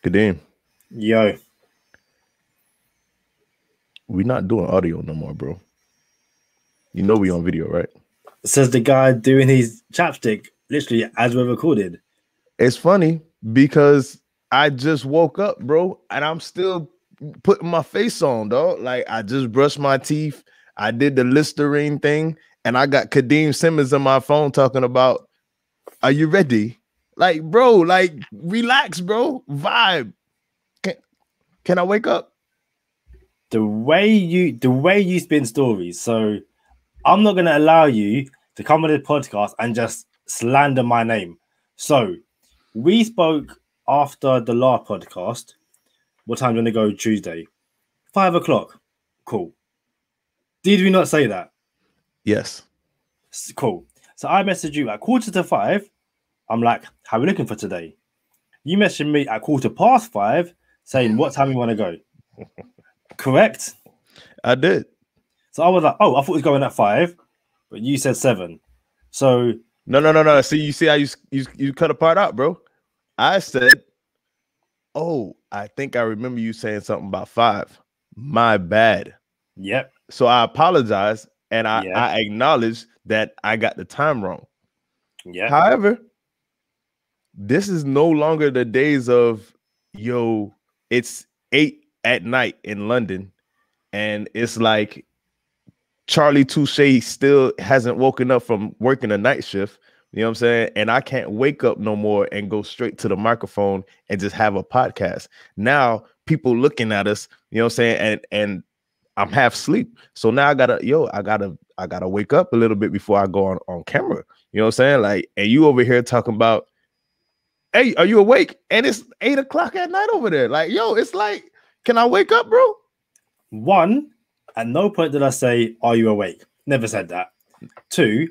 Kadeem, Yo, we not doing audio no more, bro. You know we on video, right? says the guy doing his chapstick literally as we're recorded. It's funny because I just woke up, bro, and I'm still putting my face on, dog. Like I just brushed my teeth. I did the Listerine thing, and I got Kadeem Simmons on my phone talking about, "Are you ready?" Like, bro, like relax, bro. Vibe. Can I wake up? The way you spin stories. So I'm not gonna allow you to come on this podcast and just slander my name. So we spoke after the last podcast. What time do you want to go Tuesday? 5 o'clock. Cool. Did we not say that? Yes. Cool. So I messaged you at 4:45. I'm like, how are we looking for today? You messaged me at 5:15 saying what time you want to go. Correct? I did. So I was like, oh, I thought it was going at 5, but you said 7. So No. See, you see how you cut a part out, bro. I said, "Oh, I think I remember you saying something about 5. My bad." Yep. So I apologize, and I acknowledge that I got the time wrong. Yeah. However, this is no longer the days of, yo, it's 8 at night in London, and it's like Charlie Touche still hasn't woken up from working a night shift. You know what I'm saying? And I can't wake up no more and go straight to the microphone and just have a podcast. Now people looking at us, you know what I'm saying? And I'm half asleep. So now I gotta wake up a little bit before I go on camera. You know what I'm saying? Like, and you over here talking about, hey, are you awake? And it's 8 o'clock at night over there. Like, yo, it's like, can I wake up, bro? One, at no point did I say, are you awake? Never said that. 2,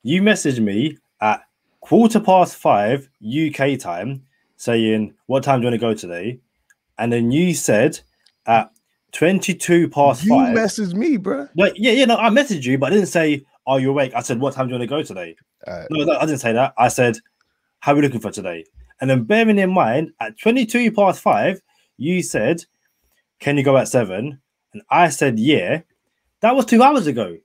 you messaged me at 5:15 UK time saying, what time do you want to go today? And then you said at 5:22. You messaged me, bro. No, I messaged you, but I didn't say, are you awake? I said, what time do you want to go today? No, I didn't say that. I said, how are we looking for today? And then bearing in mind, at 5:22, you said, can you go at 7? And I said, yeah. That was 2 hours ago.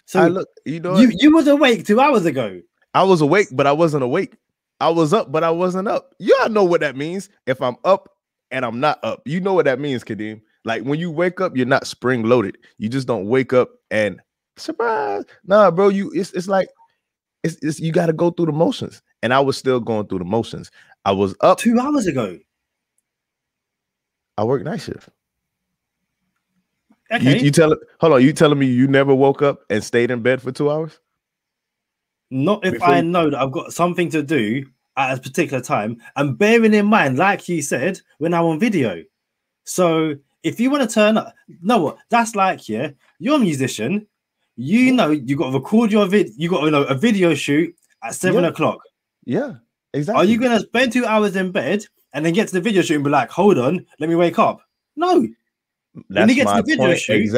So you was awake 2 hours ago. I was awake, but I wasn't awake. I was up, but I wasn't up. Y'all know what that means. If I'm up and I'm not up, you know what that means, Kadeem. Like when you wake up, you're not spring loaded. You just don't wake up and surprise. Nah, bro, it's like you got to go through the motions. And I was still going through the motions. I was up 2 hours ago. I work night shift. Okay. You telling me you never woke up and stayed in bed for 2 hours? Not if I know that I've got something to do at a particular time, and bearing in mind, like you said, when I'm on video. So if you want to turn up, that's like, you're a musician, you got to record your you got a video shoot at 7 o'clock. Yeah, exactly. Are you gonna spend 2 hours in bed and then get to the video shoot and be like, hold on, let me wake up? No. That's when you get to the video shoot,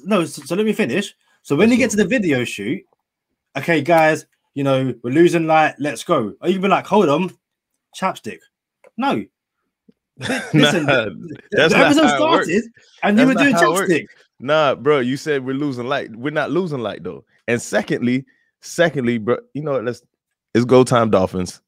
no. So let me finish. So when you get to the video shoot, okay, guys, we're losing light. Let's go. Are you be like, hold on, chapstick? No. Listen, the episode started and you were doing chapstick. Nah, bro, you said we're losing light. We're not losing light though. And secondly, bro, it's Go Time Dolphins,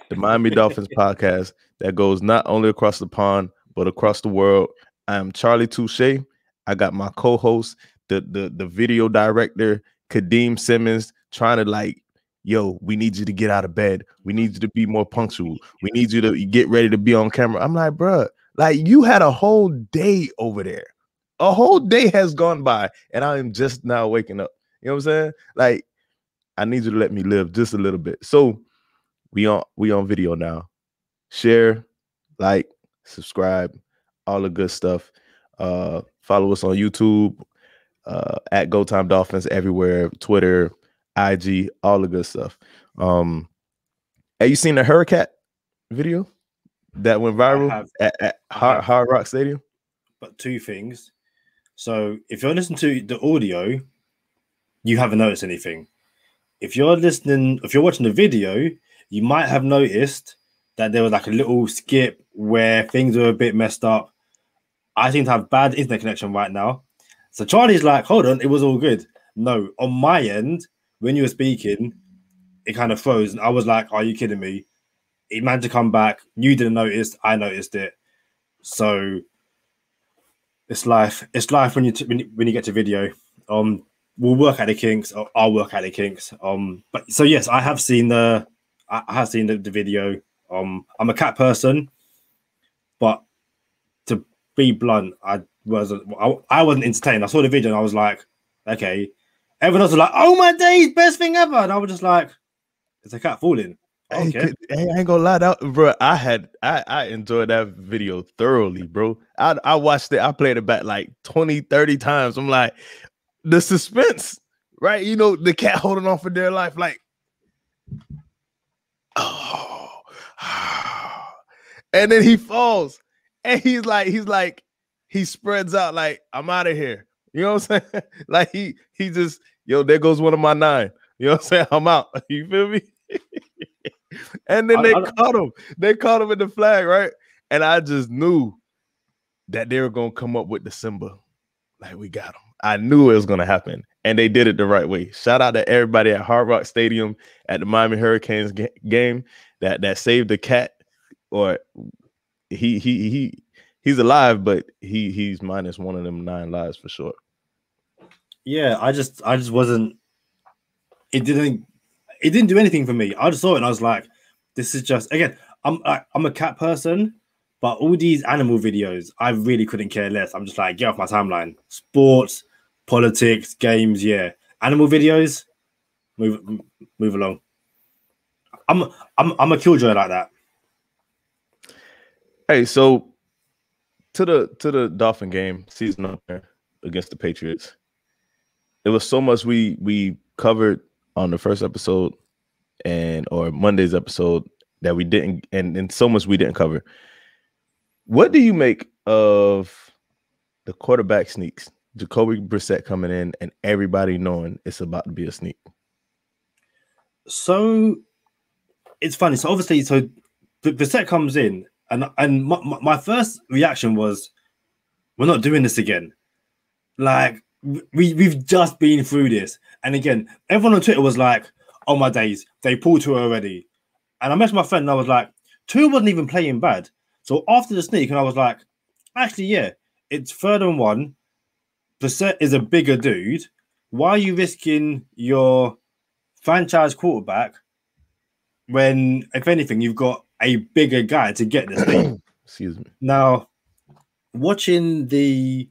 the Miami Dolphins podcast that goes not only across the pond but across the world. I'm Charlie Touche. I got my co-host, the video director, Kadeem Simmons, trying to yo, we need you to get out of bed. We need you to be more punctual. We need you to get ready to be on camera. I'm like, bro, you had a whole day over there. A whole day has gone by, and I am just now waking up. You know what I'm saying? I need you to let me live just a little bit. So we on video now. Share, subscribe, all the good stuff. Follow us on YouTube, at Go Time Dolphins everywhere, Twitter, IG, all the good stuff. Have you seen the Hurricane video that went viral at Hard Rock Stadium? But 2 things. So if you're listening to the audio, you haven't noticed anything. If you're watching the video, you might have noticed that there was like a little skip where things were a bit messed up. I seem to have bad internet connection right now. So Charlie's like, hold on, it was all good. No, on my end, when you were speaking, it kind of froze. And I was like, are you kidding me? It managed to come back. You didn't notice. I noticed it. So it's life. It's life when you get to video. We'll work at the kinks. Or I'll work at the kinks. But so yes, I have seen the video. I'm a cat person, but to be blunt, I wasn't entertained. I saw the video and I was like, okay. Everyone else was like, oh my days, best thing ever. And I was just like, it's a cat falling. Hey, I ain't gonna lie, bro. I enjoyed that video thoroughly, bro. I watched it. I played it back like 20, 30 times. I'm like, the suspense, right? You know, the cat holding on for dear life, like, oh, and then he falls, and he's like, he spreads out like, I'm out of here. You know what I'm saying? Like he just, yo, there goes one of my 9. You know what I'm saying? I'm out. You feel me? And then they caught him. They caught him in the flag, right? And I just knew that they were gonna come up with the Simba. Like, we got him. I knew it was gonna happen, and they did it the right way. Shout out to everybody at Hard Rock Stadium at the Miami Hurricanes game that saved the cat. Or he's alive, but he's minus one of them 9 lives for sure. Yeah, I just wasn't. It didn't do anything for me. I just saw it and I was like, this is just, again, I'm a cat person, but all these animal videos, I really couldn't care less. I'm just like, get off my timeline. Sports, politics, games, yeah. Animal videos, move along. I'm a killjoy like that. Hey, so to the Dolphin game, season opener against the Patriots, there was so much we covered on the first episode or Monday's episode that we didn't, and so much we didn't cover. What do you make of the quarterback sneaks? Jacoby Brissett coming in and everybody knowing it's about to be a sneak. So it's funny. So obviously, so Brissett comes in, and my first reaction was, we're not doing this again. Like, we've just been through this. And again, everyone on Twitter was like, oh my days, they pulled Tua already. And I messaged my friend and I was like, Tua wasn't even playing bad. So after the sneak, and I was like, actually, yeah, it's 3rd and 1. Brissett is a bigger dude. Why are you risking your franchise quarterback when, if anything, you've got a bigger guy to get the sneak? Excuse me. Now, watching the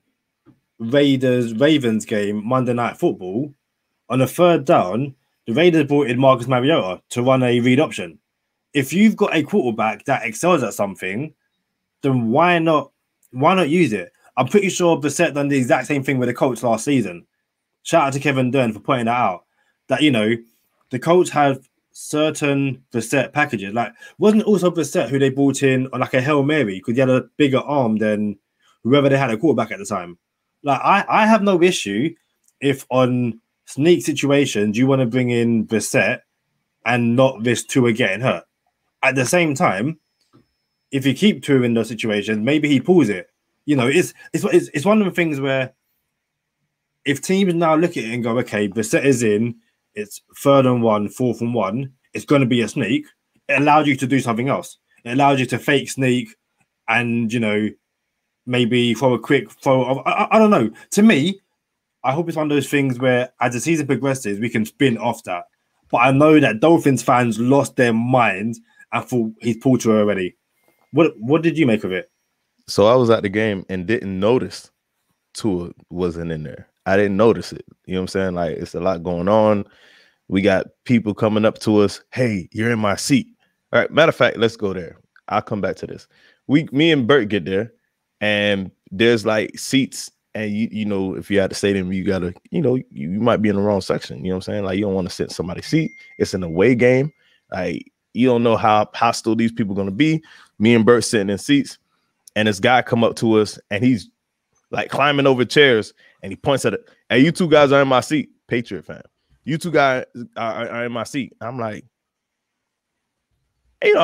Ravens game, Monday Night Football, on a 3rd down, the Raiders brought in Marcus Mariota to run a read option. If you've got a quarterback that excels at something, then why not use it? I'm pretty sure Brissett done the exact same thing with the Colts last season. Shout out to Kevin Dern for pointing that out. That, you know, the Colts have certain Brissett packages. Like, wasn't it also Brissett who they brought in on like a Hail Mary because he had a bigger arm than whoever they had a quarterback at the time? Like, I have no issue if on sneak situations you want to bring in Brissett and not risk Tua getting hurt. At the same time, if you keep Tua in those situations, maybe he pulls it. You know, it's one of the things where if teams now look at it and go, okay, Brissett is in, it's 3rd and 1, 4th and 1, it's going to be a sneak. It allows you to do something else. It allows you to fake sneak and, you know, maybe throw a quick throw of, I don't know. To me, I hope it's one of those things where as the season progresses, we can spin off that. But I know that Dolphins fans lost their minds and thought he's pulled Tua already. What did you make of it? So I was at the game and didn't notice Tua wasn't in there. I didn't notice it. You know what I'm saying? Like, it's a lot going on. We got people coming up to us. Hey, you're in my seat. All right. Matter of fact, let's go there. I'll come back to this. Me and Bert get there, and there's like seats. And you know, if you're at the stadium, you gotta, you know, you might be in the wrong section. You know what I'm saying? Like, you don't want to sit in somebody's seat. It's an away game. Like, you don't know how hostile these people are gonna be. Me and Bert sitting in seats, and this guy come up to us, and he's like climbing over chairs, and he points at it. Hey, you two guys are in my seat, Patriot fan. You two guys are in my seat. I'm like, And,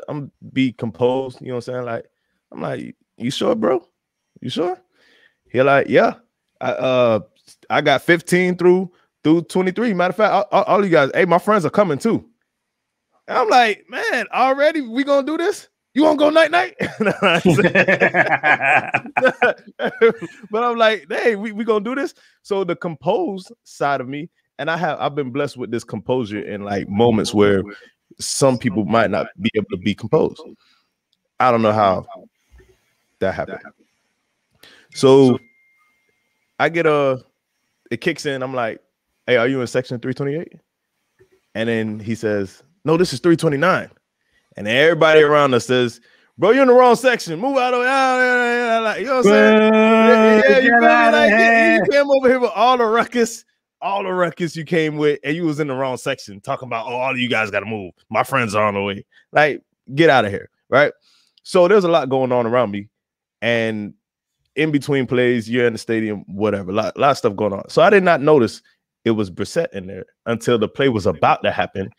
I'm be composed. You know what I'm saying? Like, I'm like, you sure, bro? You sure? He like, yeah. I got 15 through 23. Matter of fact, all you guys, hey, my friends are coming too. And I'm like, man, already we gonna do this? You want to go night? But I'm like, hey, we gonna do this. So the composed side of me, and I've been blessed with this composure in like moments where some people might not be able to be composed. I don't know how that happened. So I get it kicks in. I'm like, hey, are you in section 328? And then he says, no, this is 329. And everybody around us says, bro, you're in the wrong section. Move out of it. Like, you know what I'm saying? Yeah, you feel me? Like, you came over here with all the ruckus you came with, and you was in the wrong section talking about, oh, all of you guys got to move. My friends are on the way. Like, get out of here, right? So there's a lot going on around me. And in between plays, you're in the stadium, whatever, a lot of stuff going on. So I did not notice it was Brissett in there until the play was about to happen.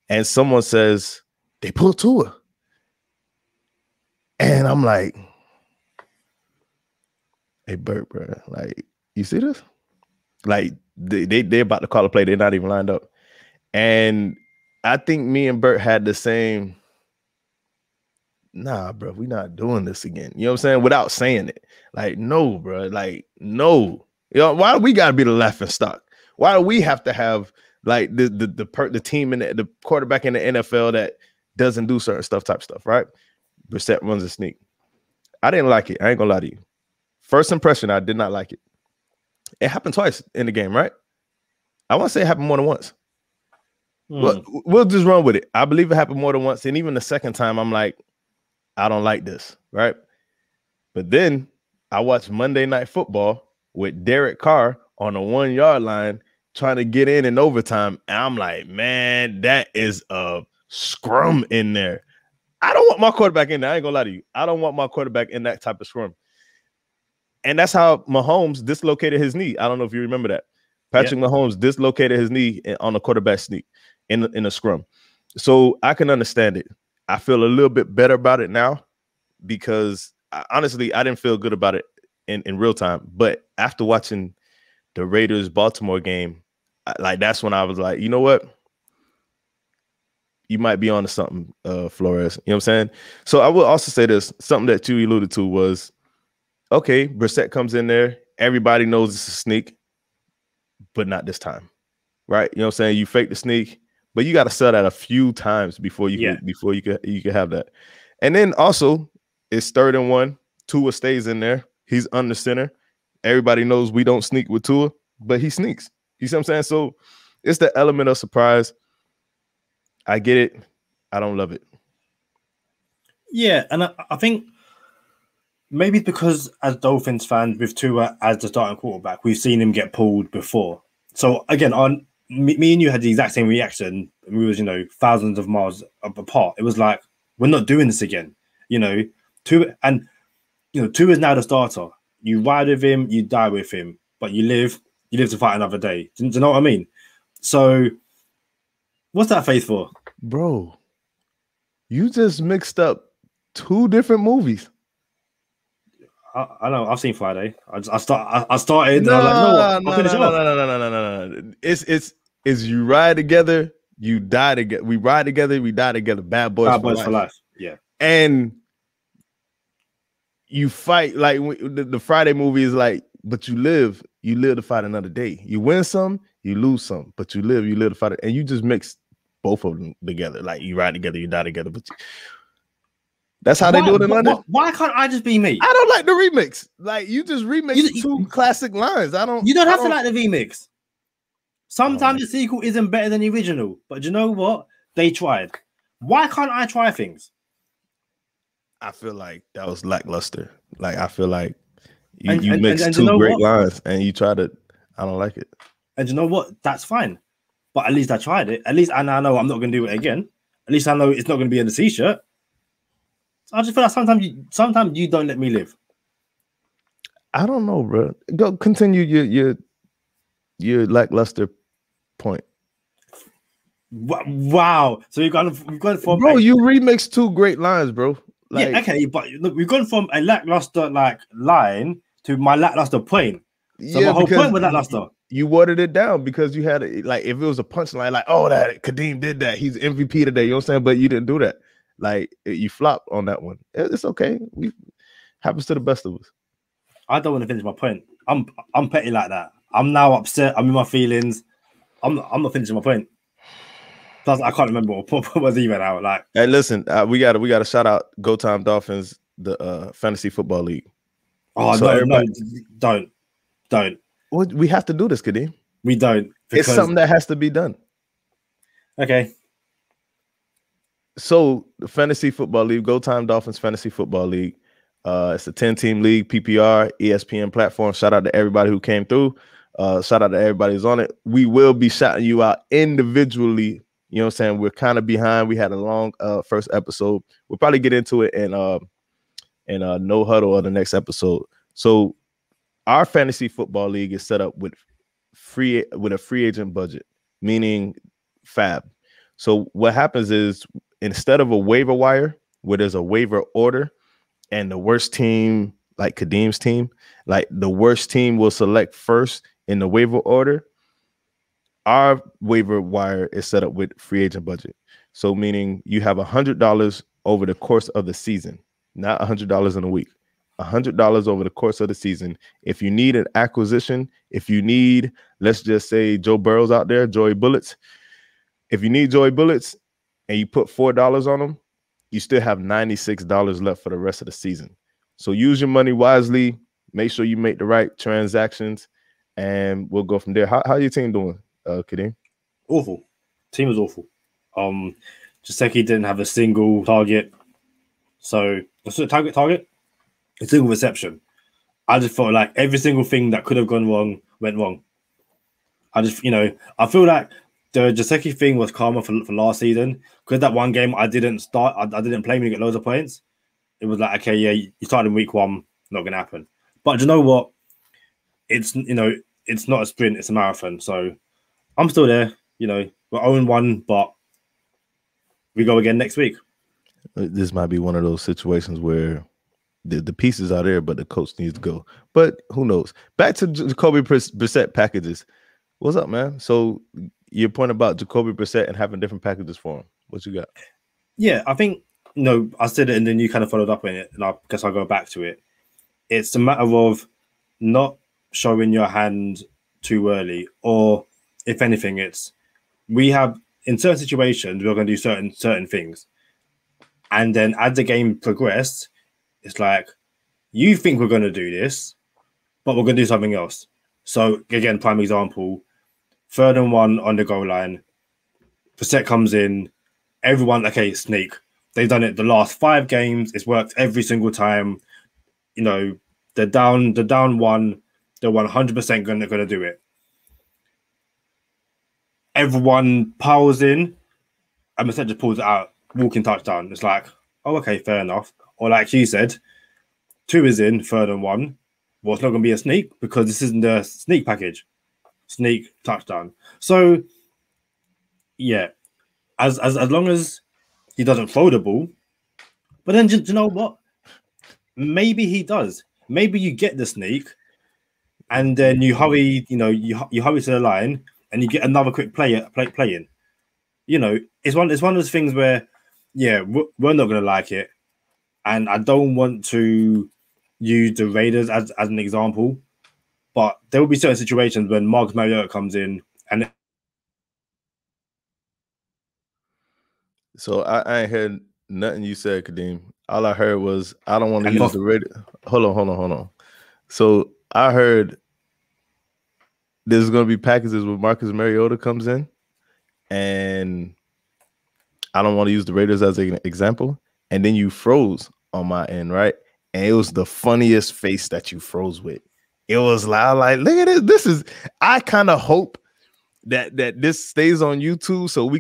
And someone says, they pulled Tua. And I'm like, hey, Bert, bro, like, you see this? Like, they're about to call a play. They're not even lined up. And I think me and Bert had the same, nah, bro, we're not doing this again. You know what I'm saying? Without saying it. Like, no, bro. Like, no. You know, why do we got to be the laughing stock? Why do we have to have, like, the team and the quarterback in the NFL that doesn't do certain type stuff, right? Brissett runs a sneak. I didn't like it. I ain't gonna lie to you. First impression, I did not like it. It happened twice in the game, right? I want to say it happened more than once. We'll just run with it. I believe it happened more than once. And even the second time, I'm like, I don't like this, right? But then I watched Monday Night Football with Derek Carr on the 1 yard line trying to get in overtime. And I'm like, man, that is a scrum in there. I don't want my quarterback in there. I ain't gonna lie to you. I don't want my quarterback in that type of scrum. And that's how Mahomes dislocated his knee. I don't know if you remember that. Patrick Mahomes dislocated his knee on a quarterback sneak in a scrum. So I can understand it. I feel a little bit better about it now because honestly, I didn't feel good about it in real time. But after watching the Raiders-Baltimore game, like that's when I was like, you know what? You might be on to something, Flores. You know what I'm saying? So I will also say this, something that you alluded to was, okay, Brissett comes in there. Everybody knows it's a sneak, but not this time, right? You know what I'm saying? You fake the sneak, but you got to sell that a few times before you can have that. And then also, it's 3rd and 1. Tua stays in there. He's under center. Everybody knows we don't sneak with Tua, but he sneaks. You see what I'm saying? So it's the element of surprise. I get it. I don't love it. Yeah, and I think maybe because as Dolphins fans with Tua as the starting quarterback, we've seen him get pulled before. So again, me and you had the exact same reaction. We was, thousands of miles apart. It was like, we're not doing this again. Tua is now the starter. You ride with him, you die with him, but you live to fight another day. Do you know what I mean? So what's that face for? Bro, you just mixed up 2 different movies. I know. I've seen Friday. I started. No. It's you ride together, you die together. We ride together, we die together. Bad boys for life. Yeah. And you fight like the Friday movie is like, but you live to fight another day. You win some, you lose some, but you live to fight it. And you just mix both of them together. Like you ride together, you die together. But that's how they do it in London. Why can't I just be me? I don't like the remix. Like you just remix 2 classic lines. You don't have to like the remix. Sometimes the sequel isn't better than the original. But you know what? They tried. Why can't I try things? I feel like that was lackluster. Like I feel like you mixed 2 great lines and you try to. I don't like it. And you know what? That's fine. But at least I tried it. At least I know I'm not going to do it again. At least I know it's not going to be in the t-shirt. So I just feel like sometimes you don't let me live. I don't know, bro. Go continue your lackluster point. Wow. So we've gone from bro. You remixed 2 great lines, bro. Like, yeah, okay, but look, we've gone from a lackluster like line to my lackluster point. So my whole point was lackluster. You watered it down because you had like if it was a punchline, like, oh, that Kadeem did that, he's MVP today. You know what I'm saying? But you didn't do that. Like you flopped on that one. It's okay. Happens to the best of us. I don't want to finish my point. I'm petty like that. I'm now upset. I'm in my feelings. I'm not finishing my point. Plus, I can't remember what was even out. Like, hey, listen, we got to shout out Go Time Dolphins, the fantasy football league. Oh so no, don't. Well, we have to do this, Kadeem. We don't. It's something that has to be done. Okay. So the fantasy football league, Go Time Dolphins Fantasy Football League. It's a 10-team league, PPR, ESPN platform. Shout out to everybody who came through. Shout out to everybody who's on it. We will be shouting you out individually. You know what I'm saying? We're kind of behind. We had a long first episode. We'll probably get into it in No Huddle on the next episode. So our fantasy football league is set up with a free agent budget, meaning fab. So what happens is instead of a waiver wire where there's a waiver order and the worst team, like Kadeem's team, like the worst team will select first in the waiver order. Our waiver wire is set up with free agent budget. So meaning you have $100 over the course of the season, not $100 in a week, $100 over the course of the season. If you need an acquisition, if you need, let's just say Joe Burrow's out there, Joey Bullets. If you need Joey Bullets and you put $4 on them, you still have $96 left for the rest of the season. So use your money wisely. Make sure you make the right transactions, and we'll go from there. How your team doing, Kadeem? Awful. Team was awful. Jacoby didn't have a single target. So what's the target? A single reception. I just felt like every single thing that could have gone wrong went wrong. I feel like the Jacoby thing was karma for last season because that one game I didn't start. I didn't play me to get loads of points. It was like, okay, yeah, you started in week 1, not going to happen. But you know what? It's not a sprint, it's a marathon. So I'm still there. We're 0-1, but we go again next week. This might be one of those situations where the pieces are there, but the coach needs to go. But who knows? Back to Jacoby Brissett packages. What's up, man? So your point about Jacoby Brissett and having different packages for him. What you got? Yeah, I think I said it and then you kind of followed up on it, and I guess I'll go back to it. It's a matter of not showing your hand too early, or if anything, we have in certain situations we're going to do certain things, and then as the game progressed, it's like you think we're going to do this, but we're going to do something else. So again, prime example, 3rd and 1 on the goal line, Brissett comes in, everyone, okay, sneak. They've done it the last 5 games. It's worked every single time. They're down 1. They're 100% going to do it. Everyone piles in, and Brissett just pulls it out, walking touchdown. It's like, oh, okay, fair enough. Or like you said, 2 is in, 3rd and 1. Well, it's not going to be a sneak because this isn't the sneak package. Sneak, touchdown. So, yeah, as long as he doesn't throw the ball, but then do you know what? Maybe he does. Maybe you get the sneak, and then you hurry. You hurry to the line, and you get another quick play in. It's one of those things where, yeah, we're not going to like it, and I don't want to use the Raiders as an example, but there will be certain situations when Marcus Mariota comes in and. So I ain't heard nothing you said, Kadeem. All I heard was I don't want to use the Raiders. Hold on. So I heard there's going to be packages where Marcus Mariota comes in, and I don't want to use the Raiders as an example. And then you froze on my end, right? And it was the funniest face that you froze with. It was loud, like, look at this. I kind of hope that this stays on YouTube so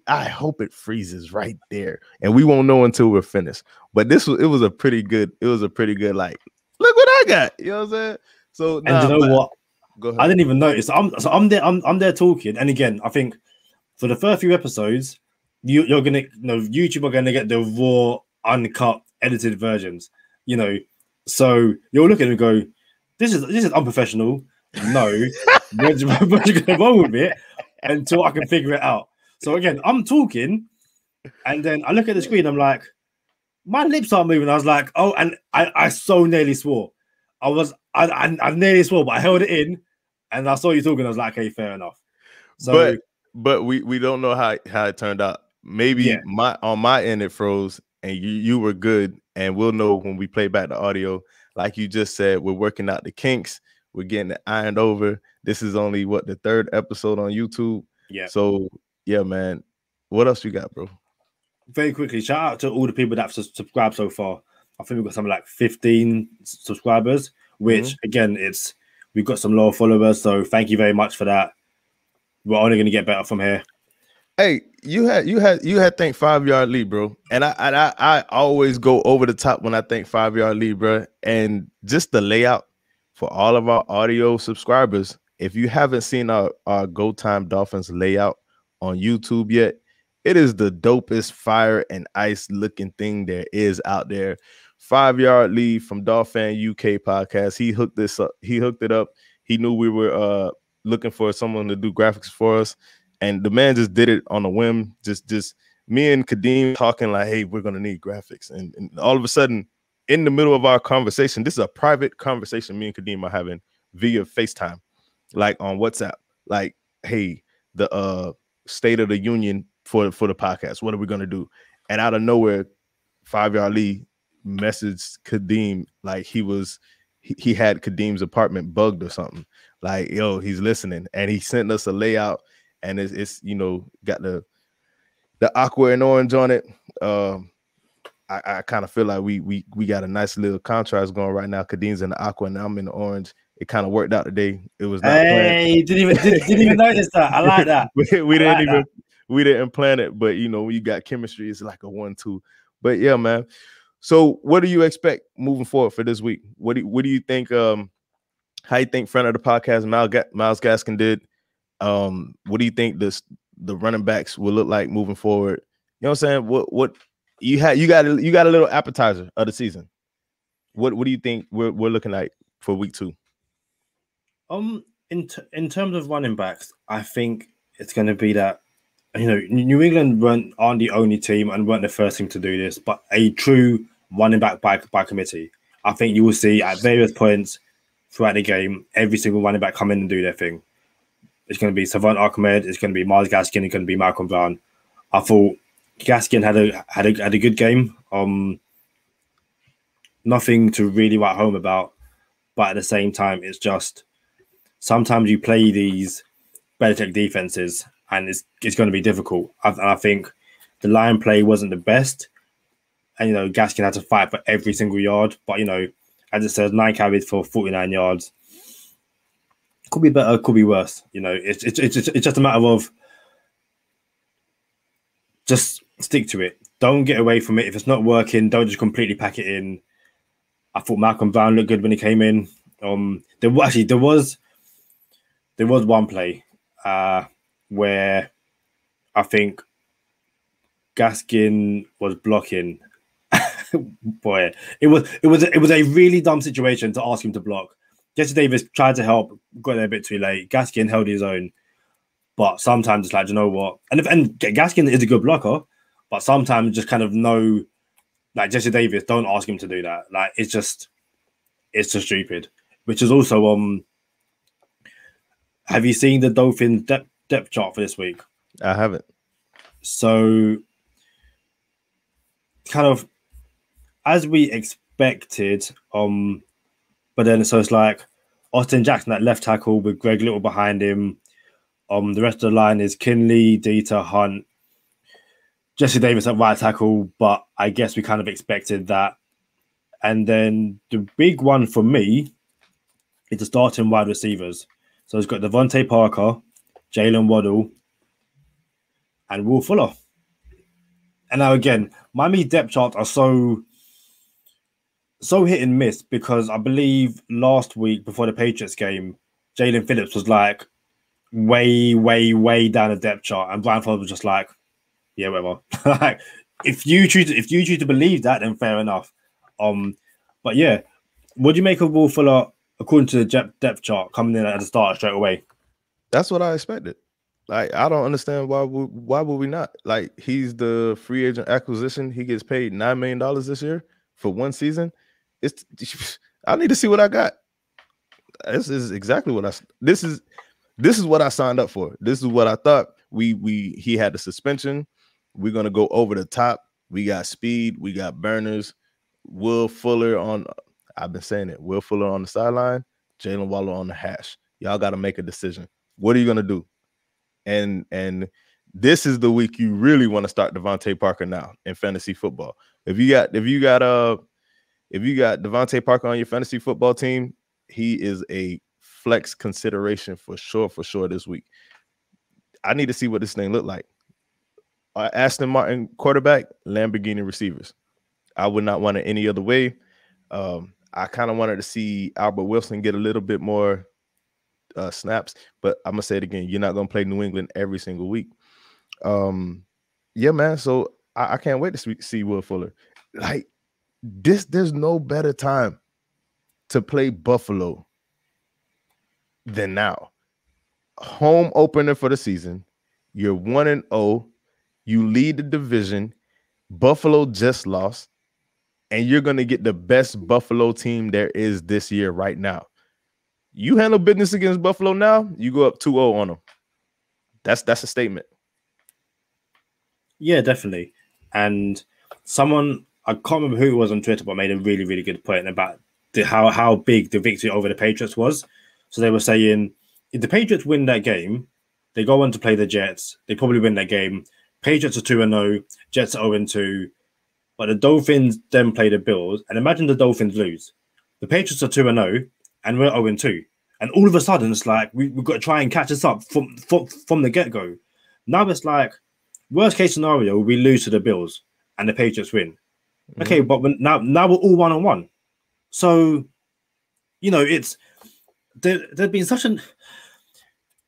I hope it freezes right there and we won't know until we're finished. But it was a pretty good, like, look what I got. You know what I'm saying? So and you know what? Go ahead. I didn't even notice. I'm there talking. And again, I think for the first few episodes, you're gonna, YouTube are gonna get the raw, uncut, edited versions. So you'll look at it and go, "This is unprofessional." No, we're just gonna roll with it until I can figure it out. So again, I'm talking, and then I look at the screen. I'm like, my lips aren't moving. I was like, oh, and I so nearly swore. I nearly swore, but I held it in, and I saw you talking. I was like, okay, fair enough. So, but we don't know how it turned out. Maybe on my end it froze, and you were good, and we'll know when we play back the audio. Like you just said, we're working out the kinks. We're getting it ironed over. This is only the third episode on YouTube. Yeah. So yeah, man. What else you got, bro? Very quickly, shout out to all the people that have subscribed so far. I think we've got something like 15 subscribers, which again, we've got some loyal followers. So thank you very much for that. We're only going to get better from here. Hey, you had think 5-yard lead, bro, and I always go over the top when I think 5-yard lead, bro, and just the layout for all of our audio subscribers. If you haven't seen our Go Time Dolphins layout on YouTube yet, it is the dopest fire and ice looking thing there is out there. 5-yard lead from Dolphin UK podcast. He hooked it up. He knew we were looking for someone to do graphics for us, and the man just did it on a whim. Just me and Kadeem talking like, hey, we're gonna need graphics, and all of a sudden, in the middle of our conversation, this is a private conversation me and Kadeem are having via FaceTime, like on WhatsApp, like, hey, the State of the Union for the podcast. What are we gonna do? And out of nowhere, 5-yard lead messaged Kadeem like he had Kadeem's apartment bugged or something. Like, yo, he's listening, and he sent us a layout, and it's got the aqua and orange on it. I kind of feel like we got a nice little contrast going right now. Kadeem's in the aqua and I'm in the orange. It kind of worked out today. It was not planned. You didn't even notice that. I like that. We didn't plan it, but when you got chemistry, it's like a 1-2. But yeah, man. So what do you expect moving forward for this week? What do you think? How you think friend of the podcast Myles Gaskin did? What do you think the running backs will look like moving forward? You know what I'm saying? What you got a little appetizer of the season. What do you think we're looking like for week 2? In terms of running backs, I think it's going to be that New England aren't the only team and weren't the first team to do this, but a true running back by committee. I think you will see at various points throughout the game every single running back come in and do their thing. It's going to be Savant Ahmed. It's going to be Myles Gaskin. It's going to be Malcolm Brown. I thought Gaskin had a good game. Nothing to really write home about, but at the same time, it's just sometimes you play these Belichick defenses, and it's going to be difficult. I think the line play wasn't the best, and Gaskin had to fight for every single yard. But as it says, 9 carries for 49 yards. Could be better, could be worse. It's just a matter of just stick to it. Don't get away from it. If it's not working, don't just completely pack it in. I thought Malcolm Brown looked good when he came in. There was one play where I think Gaskin was blocking. Boy, it was a really dumb situation to ask him to block. Jesse Davis tried to help, got there a bit too late. Gaskin held his own, but sometimes it's like, you know what? And Gaskin is a good blocker, but sometimes just kind of know, like Jesse Davis, don't ask him to do that. Like it's just stupid. Which is also have you seen the Dolphins depth chart for this week? I haven't. So kind of as we expected, but then so it's like Austin Jackson at left tackle with Greg Little behind him. The rest of the line is Kinley, Dieter, Hunt, Jesse Davis at right tackle, but I guess we kind of expected that. And then the big one for me is the starting wide receivers. So it's got Devontae Parker, Jalen Waddle, and Will Fuller. And now again, Miami's depth charts are so hit and miss because I believe last week before the Patriots game, Jalen Phillips was like way down the depth chart, and Brian Flores was just like, yeah, whatever. Like, if you choose to believe that, then fair enough. But yeah, what do you make of Will Fuller according to the depth chart coming in at the start straight away? That's what I expected. Like, I don't understand why would we not? Like, he's the free agent acquisition. He gets paid $9 million this year for one season. I need to see what I got. This is exactly what this is what I signed up for. This is what I thought. He had the suspension. We're gonna go over the top. We got speed. We got burners. Will Fuller on. I've been saying it. Will Fuller on the sideline. Jalen Waller on the hash. Y'all got to make a decision. What are you gonna do? And this is the week you really want to start Devontae Parker now in fantasy football. If you got Devontae Parker on your fantasy football team, he is a flex consideration for sure this week. I need to see what this thing look like. Aston Martin quarterback, Lamborghini receivers. I would not want it any other way. I kind of wanted to see Albert Wilson get a little bit more snaps, but I'm gonna say it again. You're not gonna play New England every single week. Yeah, man. So I can't wait to see Will Fuller. Like this, there's no better time to play Buffalo than now. Home opener for the season. You're 1-0. You lead the division. Buffalo just lost, and you're gonna get the best Buffalo team there is this year right now. You handle business against Buffalo now, you go up 2-0 on them. That's a statement. Yeah, definitely. And someone, I can't remember who it was on Twitter, but made a really, really good point about how big the victory over the Patriots was. So they were saying, if the Patriots win that game, they go on to play the Jets. They probably win that game. Patriots are 2-0, Jets are 0-2. But the Dolphins then play the Bills. And imagine the Dolphins lose. The Patriots are 2-0. And we're 0-2. And all of a sudden, it's like we've got to try and catch us up from the get-go. Now it's like, worst case scenario, we lose to the Bills and the Patriots win. Mm-hmm. Okay, but now we're all 1-1. So, you know, there's been such an...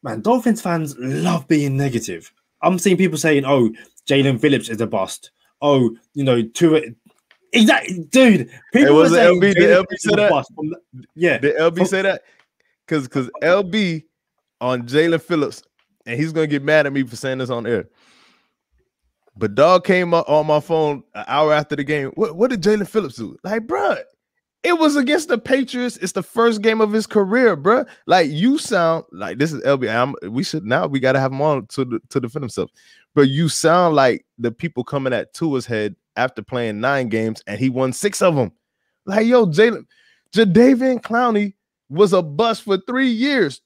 Man, Dolphins fans love being negative. I'm seeing people saying, oh, Jalen Phillips is a bust. Oh, you know, exactly, dude. People were saying LB, did LB say that? Yeah. Did LB say that? Because LB on Jalen Phillips, and he's gonna get mad at me for saying this on air. But dog came up on my phone an hour after the game. What did Jalen Phillips do? Like, bruh, it was against the Patriots. It's the first game of his career, bruh. Like, you sound like this is LB. We gotta have him on to defend himself. But you sound like the people coming at Tua's head after playing 9 games and he won 6 of them. Like, yo, Jadeveon Clowney was a bust for 3 years,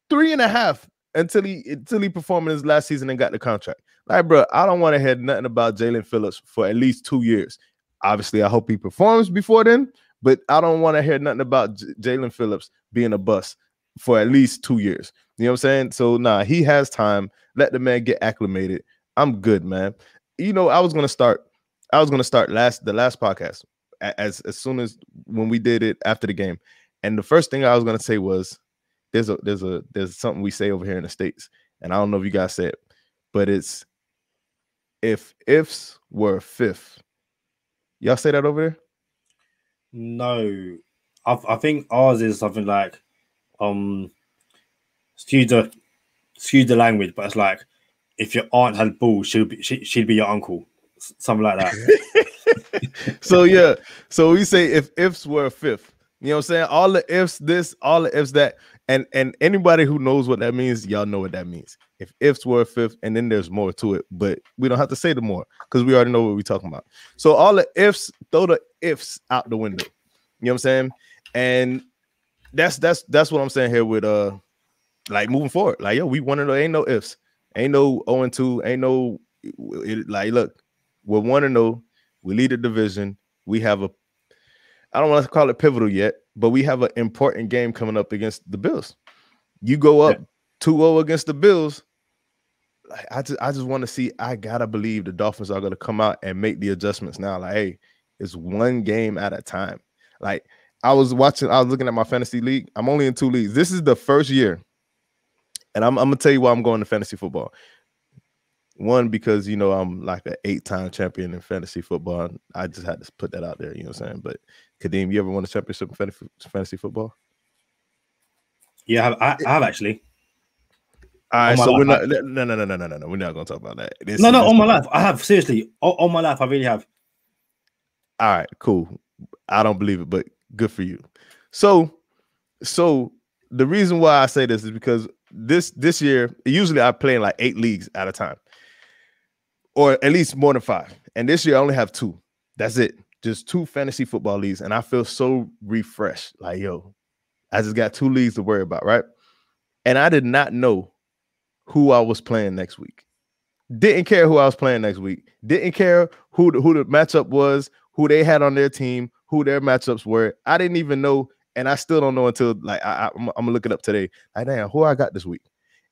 3.5 until he performed in his last season and got the contract. Like, bro, I don't want to hear nothing about Jalen Phillips for at least 2 years. Obviously, I hope he performs before then, but I don't want to hear nothing about Jalen Phillips being a bust for at least 2 years. You know what I'm saying? So, nah, he has time. Let the man get acclimated. I'm good, man. You know, I was gonna start the last podcast as soon as when we did it after the game. And the first thing I was gonna say was there's something we say over here in the States, and I don't know if you guys say it, but it's if ifs were fifth. Y'all say that over there? No. I think ours is something like excuse the language, but it's like if your aunt had balls, she'd be your uncle. Something like that. So yeah. So we say if ifs were a fifth. You know what I'm saying? All the ifs this, all the ifs that, and anybody who knows what that means, y'all know what that means. If ifs were a fifth, and then there's more to it, but we don't have to say the more because we already know what we're talking about. So all the ifs, throw the ifs out the window. You know what I'm saying? And that's what I'm saying here with like moving forward. Like, yo, we want to know, ain't no ifs, ain't no 0-2, ain't no like, look, we're 1-0, we lead the division, we have a, I don't want to call it pivotal yet, but we have an important game coming up against the Bills. You go up 2-0 against the Bills. Like, I just want to see. I gotta believe the Dolphins are gonna come out and make the adjustments now. Like, hey, it's one game at a time. Like, I was looking at my fantasy league. I'm only in 2 leagues. This is the first year And I'm gonna tell you why I'm going to fantasy football. One, because I'm like an 8-time champion in fantasy football. I just had to put that out there. You know what I'm saying? But Kadeem, you ever won a championship in fantasy football? Yeah, I have actually. All right, so we're not. No. We're not gonna talk about that. No, on my life, I have, seriously. On my life, I really have. All right, cool. I don't believe it, but good for you. So the reason why I say this is because this year, usually I play in like 8 leagues at a time, or at least more than 5. And this year I only have 2. That's it. Just 2 fantasy football leagues, and I feel so refreshed. Like, yo, I just got 2 leagues to worry about, right? And I did not know who I was playing next week. Didn't care who I was playing next week. Didn't care who the matchup was, who they had on their team, who their matchups were. I didn't even know, and I still don't know until like I'm gonna look it up today. Like, damn, who I got this week?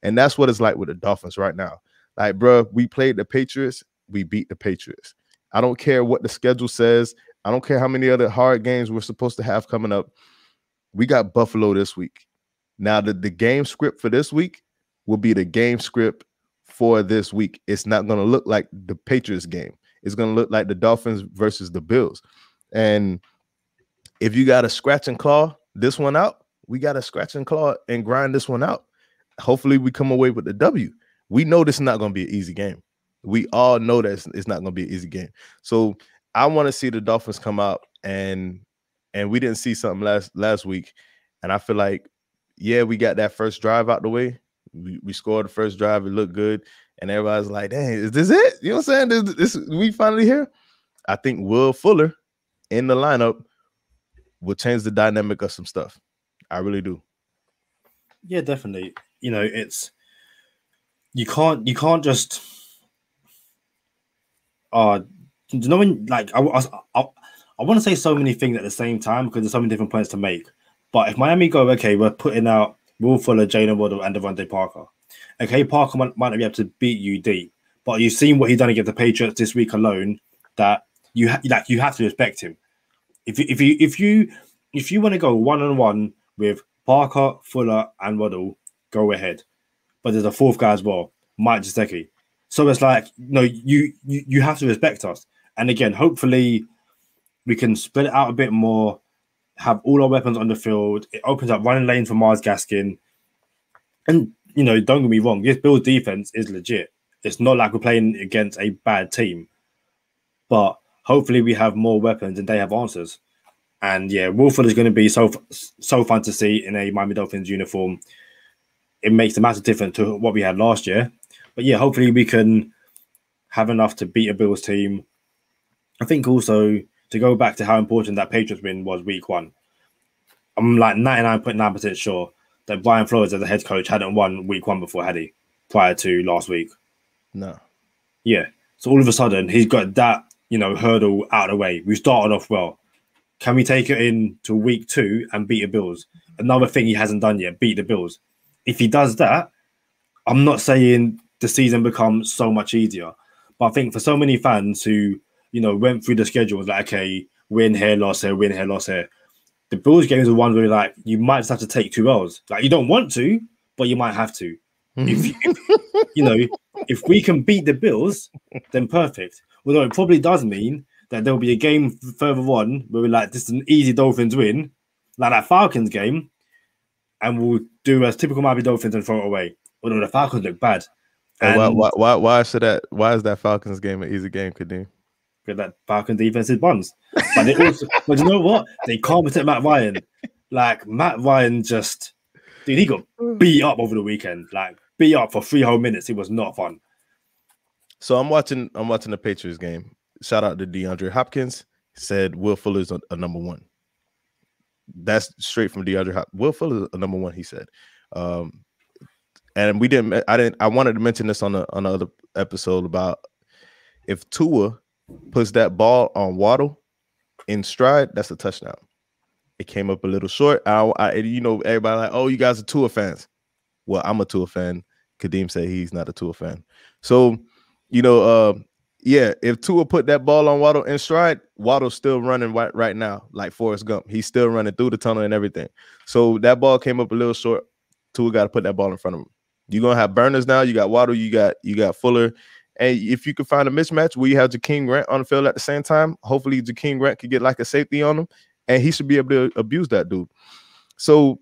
And that's what it's like with the Dolphins right now. Like, bro, we played the Patriots, we beat the Patriots. I don't care what the schedule says. I don't care how many other hard games we're supposed to have coming up. We got Buffalo this week. Now, the game script for this week will be the game script for this week. It's not going to look like the Patriots game. It's going to look like the Dolphins versus the Bills. And if you got to scratch and claw this one out, we got to scratch and claw and grind this one out. Hopefully we come away with the W. We know this is not going to be an easy game. We all know that it's not going to be an easy game. So I want to see the Dolphins come out, and we didn't see something last week. And I feel like, yeah, we got that first drive out the way. We scored the first drive. It looked good. And everybody's like, dang, is this it? You know what I'm saying? This we finally here? I think Will Fuller in the lineup will change the dynamic of some stuff. I really do. Yeah, definitely. It's you can't just when, like, I want to say so many things at the same time because there's so many different points to make. But if Miami go, okay, we're putting out Will Fuller, Jalen Waddle, and Devontae Parker. Okay, Parker might not be able to beat you deep, but you've seen what he's done against the Patriots this week alone. That you have to respect him. If you want to go 1-on-1 with Parker, Fuller, and Waddle, go ahead. But there's a 4th guy as well, Mike Gesicki. So it's like, no, you have to respect us. And again, hopefully we can spread it out a bit more, have all our weapons on the field. It opens up running lanes for Myles Gaskin. And, don't get me wrong, this Bills defense is legit. It's not like we're playing against a bad team. But hopefully we have more weapons and they have answers. And yeah, Will Fuller is going to be so fun to see in a Miami Dolphins uniform. It makes a massive difference to what we had last year. But yeah, hopefully we can have enough to beat a Bills team. I think also to go back to how important that Patriots win was week 1. I'm like 99.9% sure that Brian Flores as a head coach hadn't won week 1 before, had he? Prior to last week. No. Yeah. So all of a sudden he's got that, hurdle out of the way. We started off well. Can we take it into week 2 and beat the Bills? Another thing he hasn't done yet, beat the Bills. If he does that, I'm not saying the season becomes so much easier. But I think for so many fans who, went through the schedule, was like, okay, win here, loss here, win here, loss here. The Bills games are one where like you might just have to take 2 L's. Like you don't want to, but you might have to. If we can beat the Bills, then perfect. Although it probably does mean that there'll be a game further on where we're like, this is an easy Dolphins win, like that Falcons game, and we'll do as typical Miami Dolphins and throw it away. Although the Falcons look bad. Why is that Falcons game an easy game, Kadeem? Because that Falcons defense is buns. But you know what? They can't protect Matt Ryan. Like Matt Ryan dude, he got beat up over the weekend. Like beat up for 3 whole minutes. It was not fun. So I'm watching the Patriots game. Shout out to DeAndre Hopkins. Said Will Fuller's a number 1. That's straight from DeAndre Hopkins. Will Fuller's a number 1, he said. And I wanted to mention this on another episode about if Tua puts that ball on Waddle in stride, that's a touchdown. It came up a little short. Everybody like, oh, you guys are Tua fans. Well, I'm a Tua fan. Kadeem said he's not a Tua fan. So, if Tua put that ball on Waddle in stride, Waddle's still running right now, like Forrest Gump. He's still running through the tunnel and everything. So that ball came up a little short. Tua got to put that ball in front of him. You're gonna have burners now. You got Waddle, you got Fuller. And if you could find a mismatch where you have Jakeem Grant on the field at the same time, hopefully Jakeem Grant could get like a safety on him, and he should be able to abuse that dude. So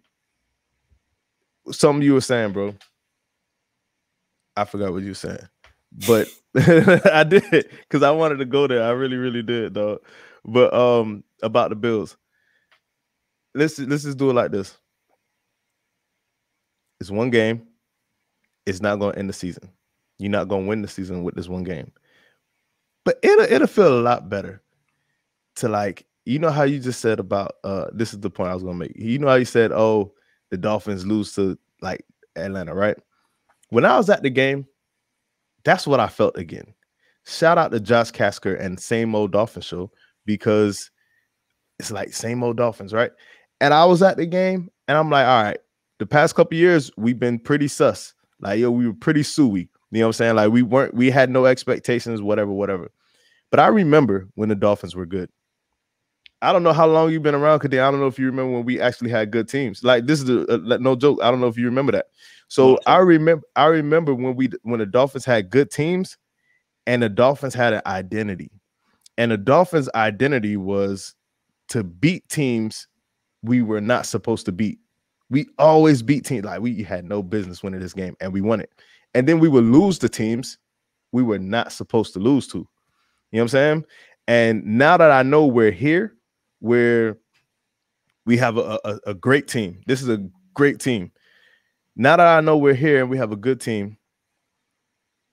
something you were saying, bro. I forgot what you were saying, but I did because I wanted to go there. I really, really did, though. But about the Bills, let's just do it like this. It's one game. It's not going to end the season. You're not going to win the season with this one game. But it'll feel a lot better to, like, you know how you just said about this is the point I was going to make. You know how you said, oh, the Dolphins lose to, like, Atlanta, right? When I was at the game, that's what I felt again. Shout out to Josh Kasker and Same Old Dolphins Show, because it's like same old Dolphins, right? And I was at the game, and I'm like, all right, the past couple years, we've been pretty sus. Like, yo, we were pretty suey. You know what I'm saying? Like, we had no expectations, whatever. But I remember when the Dolphins were good. I don't know how long you've been around, Kadeem. I don't know if you remember when we actually had good teams. Like, this is no joke. I don't know if you remember that. So I remember when the Dolphins had good teams, and the Dolphins had an identity. And the Dolphins' identity was to beat teams we were not supposed to beat. We always beat teams. Like, we had no business winning this game, and we won it. And then we would lose to teams we were not supposed to lose to. You know what I'm saying? And now that I know we're here, where we have a great team. This is a great team. Now that I know we're here and we have a good team,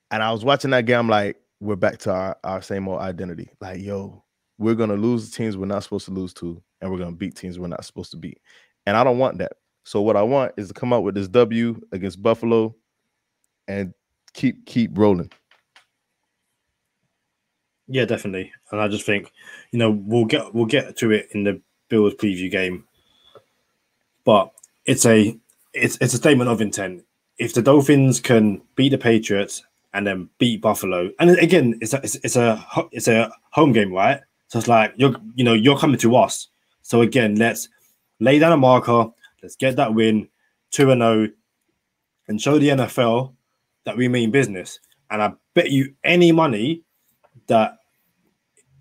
and I was watching that game, I'm like, we're back to our same old identity. Like, yo, we're going to lose the teams we're not supposed to lose to, and we're going to beat teams we're not supposed to beat. And I don't want that. So what I want is to come out with this W against Buffalo and keep rolling. Yeah, definitely. And I just think, we'll get to it in the Bills preview game. But it's a statement of intent. If the Dolphins can beat the Patriots and then beat Buffalo, and again, it's a home game, right? So it's like you're coming to us. So again, let's lay down a marker. Let's get that win, 2-0, and show the NFL that we mean business. And I bet you any money that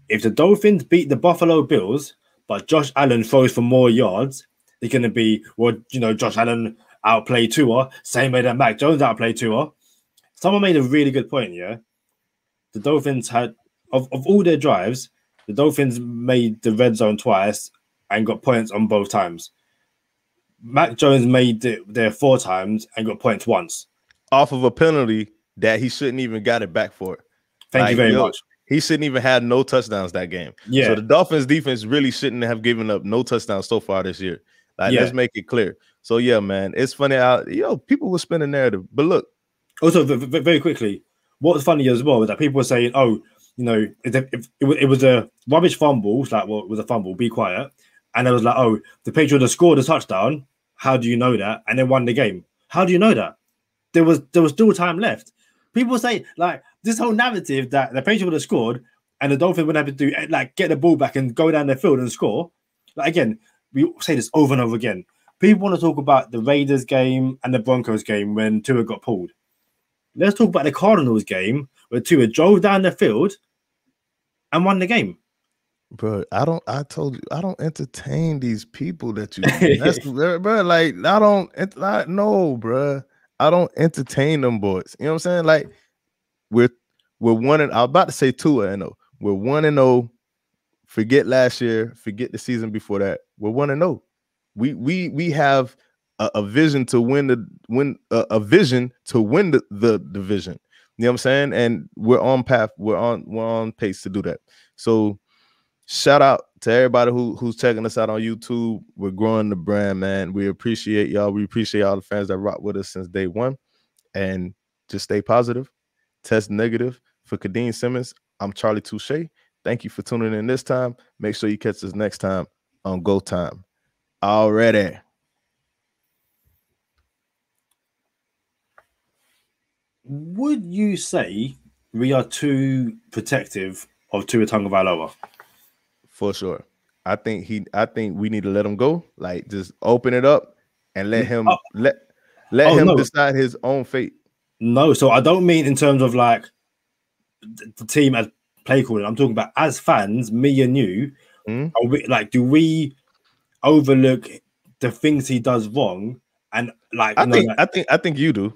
if the Dolphins beat the Buffalo Bills, but Josh Allen throws for more yards, they're going to be, Josh Allen outplayed Tua, same way that Mac Jones outplayed Tua. Someone made a really good point, yeah? The Dolphins had, of all their drives, the Dolphins made the red zone twice and got points on both times. Mac Jones made it there 4 times and got points once. Off of a penalty that he shouldn't even got it back for. Thank you very much. He shouldn't even have no touchdowns that game. Yeah. So the Dolphins defense really shouldn't have given up no touchdowns so far this year. Like, let's make it clear. So yeah, man, it's funny how people will spin a narrative. But look, also very quickly, what's funny as well is that people were saying, "Oh, if it was a rubbish fumble, like, well, it was a fumble. Be quiet." And it was like, "Oh, the Patriots have scored a touchdown. How do you know that?" And then won the game. How do you know that? There was still time left. People say, like, this whole narrative that the Patriots would have scored and the Dolphins would have to do, like, get the ball back and go down the field and score. Like, again, we say this over and over again. People want to talk about the Raiders game and the Broncos game when Tua got pulled. Let's talk about the Cardinals game where Tua drove down the field and won the game. Bro, I told you, I don't entertain these people that you, that's, bro, like, no, bro. I don't entertain them boys. You know what I'm saying? Like, we're 1-0. I was about to say 2-0. We're 1-0. Forget last year. Forget the season before that. We're 1-0. We have a vision to win the division. You know what I'm saying? And we're on path. We're on pace to do that. So shout out to everybody who's checking us out on YouTube. We're growing the brand, man. We appreciate y'all. We appreciate all the fans that rock with us since day one. And just stay positive. Test negative. For Kadeem Simmons, I'm Charlie Touche. Thank you for tuning in this time. Make sure you catch us next time on Go Time. Already. Would you say we are too protective of Tua Tagovailoa? For sure. I think we need to let him go. Like, just open it up and let him Let him no, decide his own fate. no. So I don't mean in terms of like the team as play calling. I'm talking about as fans, me and you. Mm-hmm. Are we, like, do we overlook the things he does wrong? And like, I you know, think you do.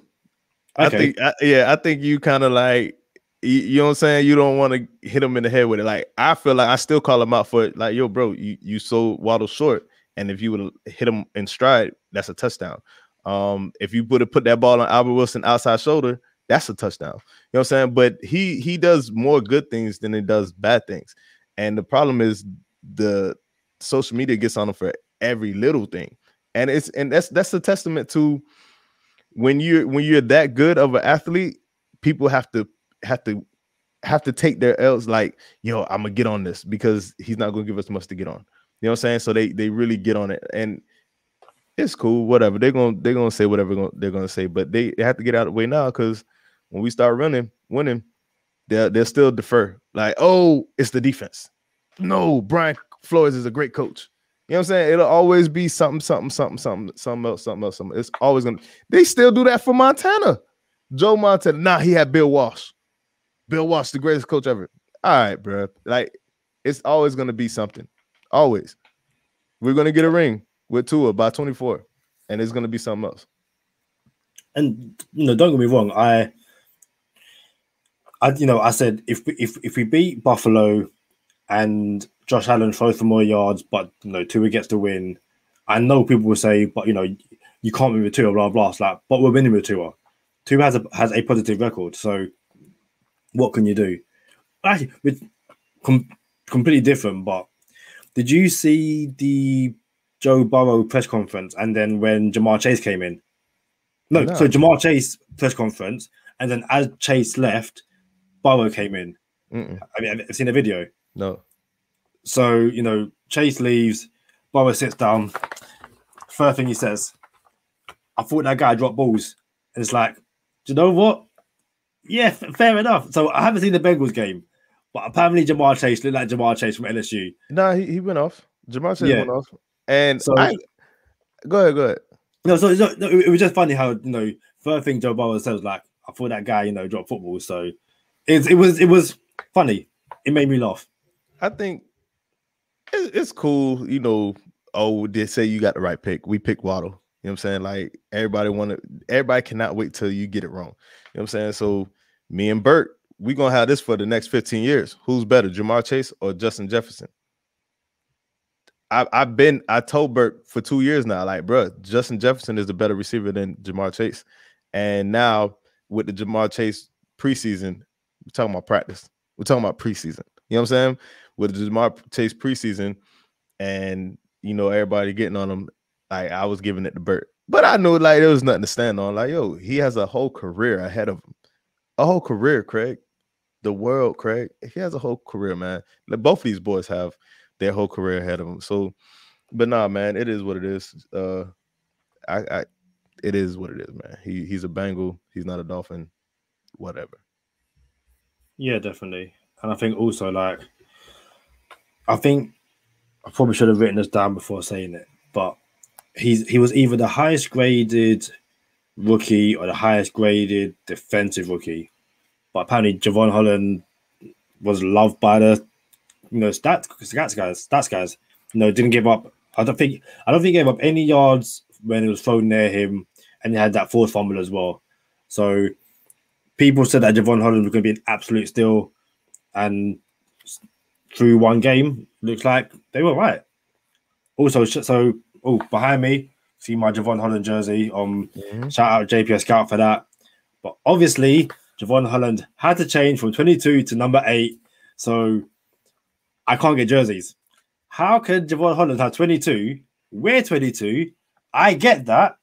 okay. I think you kind of like, you know what I'm saying? You don't want to hit him in the head with it. Like, I feel like I still call him out for it. Like, yo, bro, you sold Waddle short. And if you would hit him in stride, that's a touchdown. If you put that ball on Albert Wilson outside shoulder, that's a touchdown. You know what I'm saying? But he does more good things than he does bad things. And the problem is the social media gets on him for every little thing. And that's a testament to when you're that good of an athlete, people have to take their L's like, yo, I'm gonna get on this because he's not gonna give us much to get on. You know what I'm saying? So they really get on it, and it's cool. Whatever they're gonna say, whatever they're gonna say, but they have to get out of the way now because when we start winning, they'll still defer. Like, oh, it's the defense. No, Brian Flores is a great coach. You know what I'm saying? It'll always be something else. It's always gonna. They still do that for Montana. Joe Montana. Nah, he had Bill Walsh. Bill Walsh, the greatest coach ever. All right, bro. Like, it's always gonna be something. Always. We're gonna get a ring with Tua by 24, and it's gonna be something else. And don't get me wrong. I said if we beat Buffalo and Josh Allen throws for more yards, but Tua gets the win. I know people will say, but you can't win with Tua, blah blah. It's like, but we're winning with Tua. Tua has a positive record, so what can you do? Actually, with completely different. But did you see the Joe Burrow press conference, and then when Jamar Chase came in? No. So Jamar Chase press conference, and then as Chase left, Burrow came in. Have you seen the video? No. So, Chase leaves, Burrow sits down. First thing he says, I thought that guy dropped balls. And it's like, do you know what? Yeah, fair enough. So I haven't seen the Bengals game, but apparently Jamar Chase looked like Jamar Chase from LSU. No, he went off. Jamar Chase went off. And so go ahead. No, so it was just funny how, first thing Joe Burrow said was like, I thought that guy, dropped football. So it was funny. It made me laugh. I think it's cool, oh, they say you got the right pick. We pick Waddle. You know what I'm saying? Like, everybody cannot wait till you get it wrong. You know what I'm saying? So me and Bert, we're gonna have this for the next 15 years. Who's better, Jamar Chase or Justin Jefferson? I told Bert for 2 years now, like, bro, Justin Jefferson is a better receiver than Jamar Chase. And now with the Jamar Chase preseason, we're talking about practice. We're talking about preseason. You know what I'm saying? With the Jamar Chase preseason, and everybody getting on him, like, I was giving it to Bert. But I knew, like, there was nothing to stand on. Like, yo, he has a whole career ahead of him. A whole career, Craig. The world, Craig. He has a whole career, man. Like, both of these boys have their whole career ahead of them. So, but nah, man, it is what it is. It is what it is, man. He's a Bengal. He's not a Dolphin. Whatever. Yeah, definitely. And I think also, like, I probably should have written this down before saying it, but he was either the highest graded rookie or the highest graded defensive rookie. But apparently Javon Holland was loved by the stats guys. Didn't give up. I don't think he gave up any yards when it was thrown near him, and he had that forced fumble as well. So people said that Javon Holland was going to be an absolute steal, and through one game, looks like they were right. Also, behind me, see my Javon Holland jersey. Shout out JPS Scout for that. But obviously, Javon Holland had to change from 22 to number 8, so I can't get jerseys. How can Javon Holland have 22, wear 22? I get that,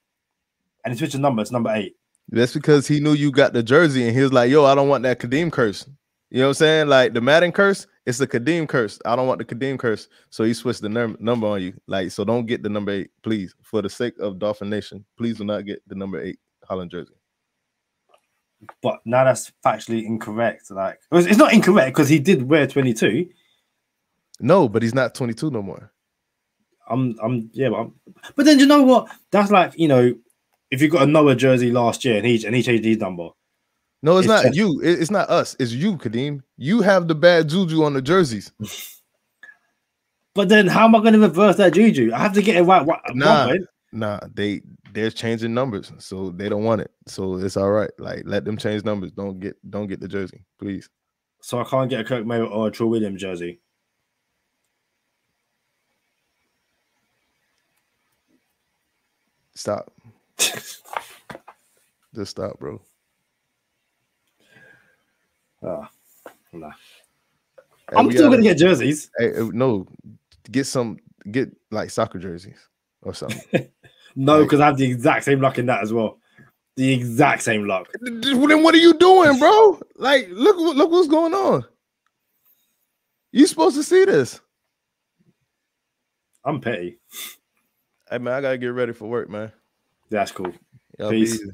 and he switched the number to number 8. That's because he knew you got the jersey, and he was like, yo, I don't want that Kadeem curse. You know what I'm saying? Like, the Madden curse, it's the Kadeem curse. I don't want the Kadeem curse. So he switched the number on you. Like, so don't get the number 8, please. For the sake of Dolphin Nation, please do not get the number 8 Holland jersey. But now that's factually incorrect. Like, it's not incorrect because he did wear 22. No, but he's not 22 no more. But then you know what? That's like, if you got a Noah jersey last year and he changed his number. No, it's not you. It's not us. It's you, Kadeem. You have the bad juju on the jerseys. But then how am I going to reverse that juju? I have to get it right. Nah, they're changing numbers, so they don't want it. So it's all right. Like, let them change numbers. Don't get the jersey, please. So I can't get a Kirk May or a Troy Williams jersey. Stop. Just stop, bro. Nah. I'm still gonna get jerseys. Hey, no, get like soccer jerseys or something. No, because I have the exact same luck in that as well. The exact same luck. Then what are you doing, bro? Like, look what's going on. You supposed to see this. I'm petty. Hey man, I gotta get ready for work, man. That's cool. Y'all Peace. be easy.